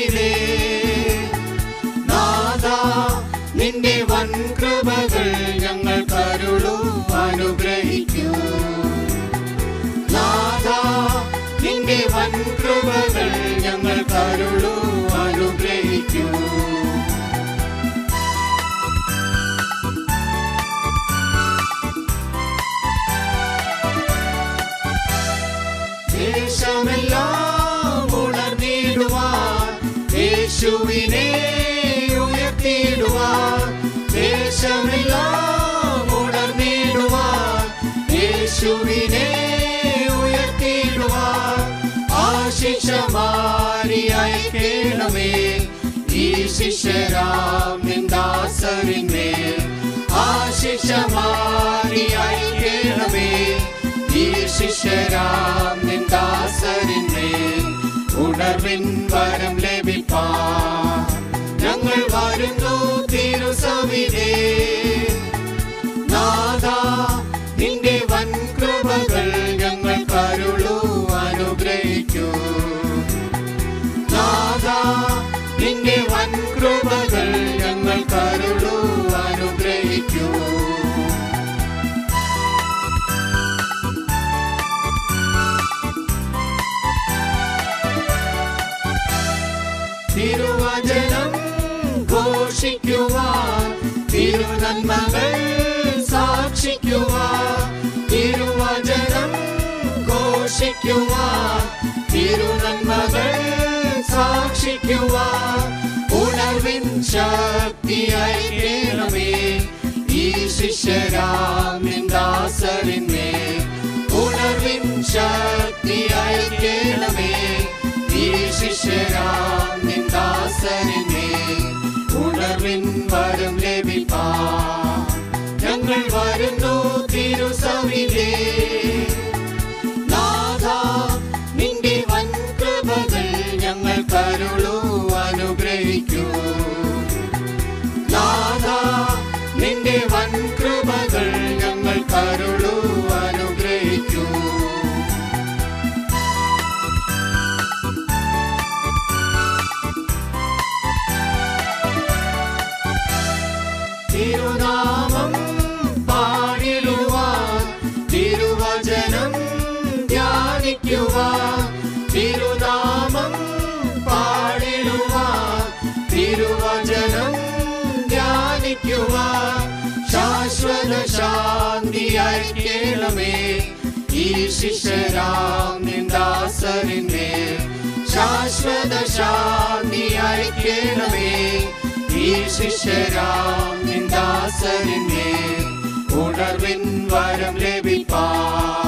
സവിധേ നാഥാ നിന്റെ വൻ കൃപകൾ ഞങ്ങൾ കരുളൂ അനുഗ്രഹിക്കൂ നാഥാ നിന്റെ വൻ കൃപകൾ ഞങ്ങൾ കരുളൂ അനുഗ്രഹിക്കൂ ദേശമെല്ലാം ഉണർന്നിടുവാൻ യേശുവിനെ ഉയർത്തിടുവാൻ ദേശമെല്ലാം ഉണർന്നിടുവാൻ യേശുവിനെ ഉയർത്തിടുവാൻ ആശിഷമാരി അയക്കേണമേ ഈ ശിഷ്യരാം നിന്ദാസരിന്മേൽ ആശിഷമാരി അയക്കേണമേ ഈ ശിഷ്യരാം നിന്ദാസരിന്മേൽ ഉണർവിൻ വരം ലഭിപ്പാൻ ഞങ്ങൾ വരുന്നു തിരുസവിധേ നാഥാ നിന്റെ വൻ കൃപകൾ ഞങ്ങൾ കരുളൂ അനുഗ്രഹിക്കൂ നാഥാ നിന്റെ വൻ കൃപകൾ ഞങ്ങൾ കരുളൂ അനുഗ്രഹിക്കൂ തിരുവചനം ഘോഷിക്കുവാൻ തിരുനന്മകൾ സാക്ഷിക്കുവാൻ തിരുവചനം ഘോഷിക്കുവാൻ തിരുനന്മകൾ സാക്ഷിക്കുവാൻ ഉണർവിൻ ശക്തി അയക്കേണമേ ഈ ശിഷ്യരാം നിന്ദാസരിന്മേൽ ഉണർവിൻ ശക്തി അയക്കേണമേ ഈ ശിഷ്യരാം നിന്ദാസരിന്മേൽ ഉണർവിൻ വരം ലഭിപ്പാൻ ഞങ്ങൾ വരുന്നു തിരുസവിധേ നാഥാ നിന്റെ വൻ കൃപകൾ ഞങ്ങൾ കരുളൂ അനുഗ്രഹിക്കൂ നാഥാ നിന്റെ വൻ കൃപകൾ ഞങ്ങൾ കരുളൂ അനുഗ്രഹിക്കൂ തിരുനാമം പാടിടുവാൻ തിരുവചനം ധ്യാനിക്കുവാൻ തിരുനാമം പാടിടുവാൻ തിരുവചനം ധ്യാനിക്കുവാൻ ശാശ്വത ശാന്തി അയക്കേണമേ ഈ ശിഷ്യരാം നിന്ദാസരിന്മേൽ ശാശ്വത ശാന്തി അയക്കേണമേ ഈ ശിഷ്യരാം നിന്ദാസരിന്മേൽ ഉണർവിൻ വരം ലഭിപ്പാൻ